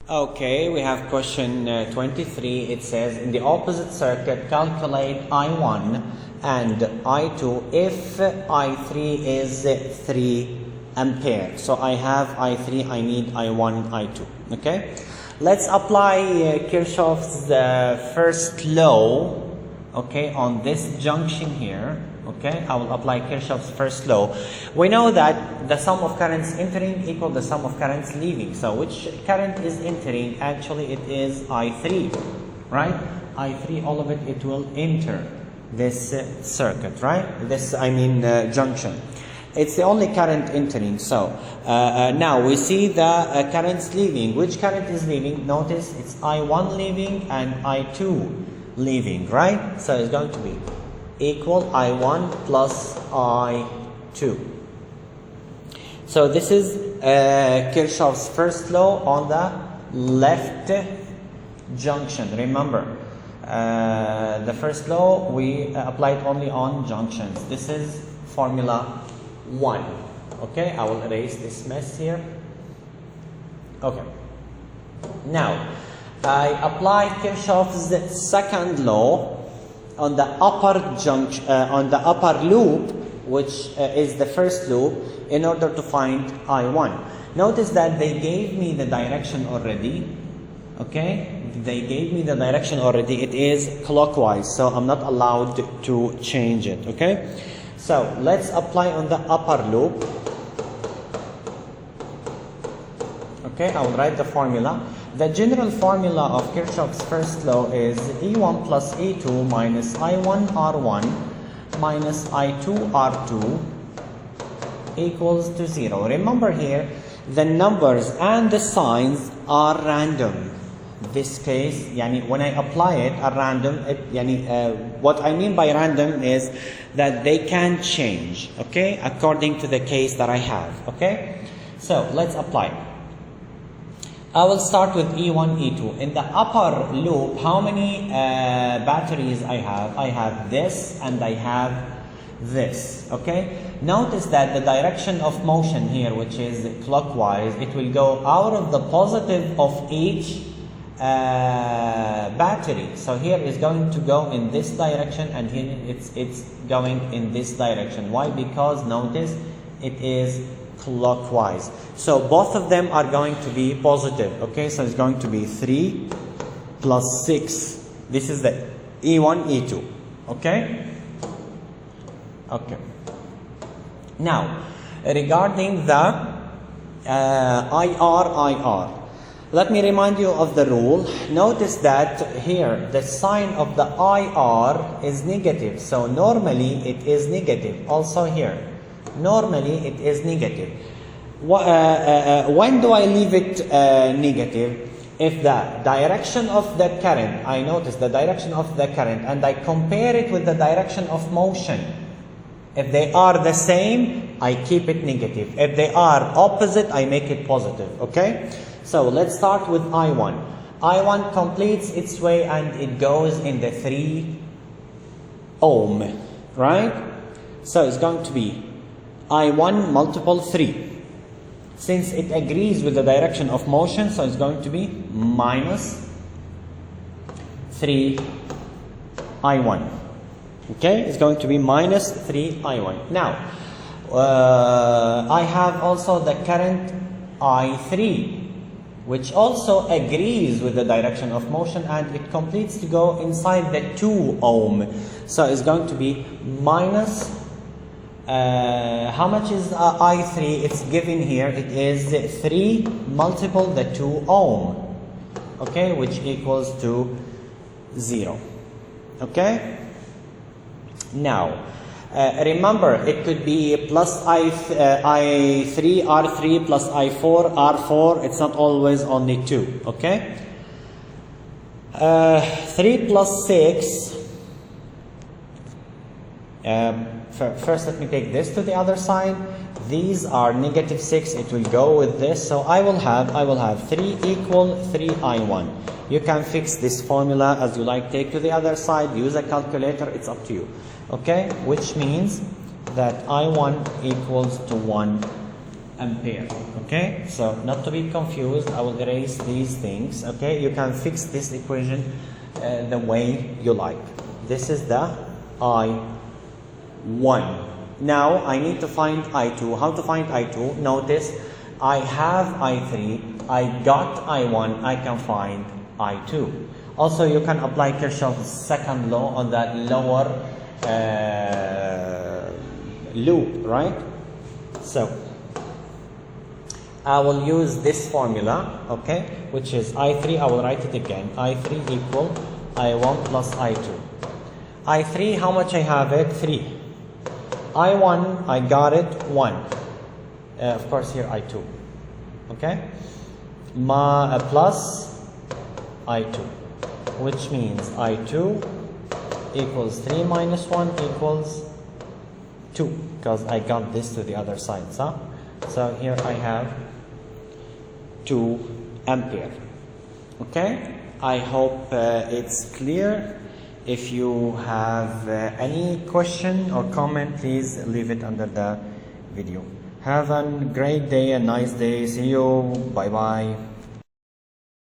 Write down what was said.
Okay, we have question 23. It says, in the opposite circuit, calculate I1 and I2 if I3 is 3 ampere. So I have I3, I need I1, I2. Okay, let's apply Kirchhoff's first law, okay, on this junction here. Okay, I will apply Kirchhoff's first law. We know that the sum of currents entering equal the sum of currents leaving. So which current is entering? Actually, it is I3, right? I3, all of it, it will enter this circuit, right? This, junction. It's the only current entering. So now we see the currents leaving. Which current is leaving? Notice it's I1 leaving and I2 leaving, right? So it's going to be equal I1 plus I2. So this is Kirchhoff's first law on the left junction. Remember, the first law we applied only on junctions. This is formula 1. Okay, I will erase this mess here. Okay. Now, I apply Kirchhoff's second law on the upper junction, on the upper loop, which is the first loop, in order to find I1. Notice that they gave me the direction already. Okay, they gave me the direction already. It is clockwise, so I'm not allowed to change it. Okay, so let's apply on the upper loop. Okay, I will write the formula. The general formula of Kirchhoff's first law is E1 plus E2 minus I1 R1 minus I2 R2 equals to 0. Remember here, the numbers and the signs are random. This case, when I apply it, are random. What I mean by random is that they can change, okay, according to the case that I have, okay? So let's apply. I will start with E1, E2. In the upper loop, how many batteries I have? I have this and I have this, okay? Notice that the direction of motion here, which is clockwise, it will go out of the positive of each battery. So here is going to go in this direction and here it's going in this direction. Why? Because notice it is clockwise. So both of them are going to be positive. Okay, so it's going to be 3 plus 6. This is the E1, E2. Okay? Okay. Now, regarding the IR, let me remind you of the rule. Notice that here the sign of the IR is negative. So normally it is negative. Also here, normally it is negative. When do I leave it negative? If the direction of the current, I notice the direction of the current and I compare it with the direction of motion. If they are the same, I keep it negative. If they are opposite, I make it positive. Okay? So let's start with I1. I1 completes its way and it goes in the 3 ohm. Right? So it's going to be I1 multiple 3. Since it agrees with the direction of motion, so it's going to be minus 3 I1. Okay, it's going to be minus 3 I1. Now, I have also the current I3, which also agrees with the direction of motion and it completes to go inside the 2 ohm. So it's going to be minus, how much is I3? It's given here. It is 3 multiple the 2 ohm. Okay, which equals to 0. Okay? Now, remember, it could be plus I3, R3 plus I4, R4. It's not always only 2. Okay? 3 plus 6. First, let me take this to the other side. These are negative 6. It will go with this. So I will have 3 equal 3 I1. You can fix this formula as you like. Take to the other side. Use a calculator. It's up to you. Okay? Which means that I1 equals to 1 ampere. Okay, so not to be confused, I will erase these things. Okay, you can fix this equation the way you like. This is the I1. Now I need to find I2. How to find I2? Notice I have I3, I got I1, I can find I2. Also, you can apply Kirchhoff's second law on that lower loop, right? So I will use this formula, okay, which is I3, I will write it again. I3 equal I1 plus I2. I3, how much I have it? 3. I1, I got it, 1. Of course, here I2. Okay? Plus I2, which means I2 equals 3 minus 1 equals 2, because I got this to the other side. So here I have 2 ampere. Okay? I hope it's clear. If you have any question or comment, please leave it under the video. Have a great day, a nice day. See you. Bye bye.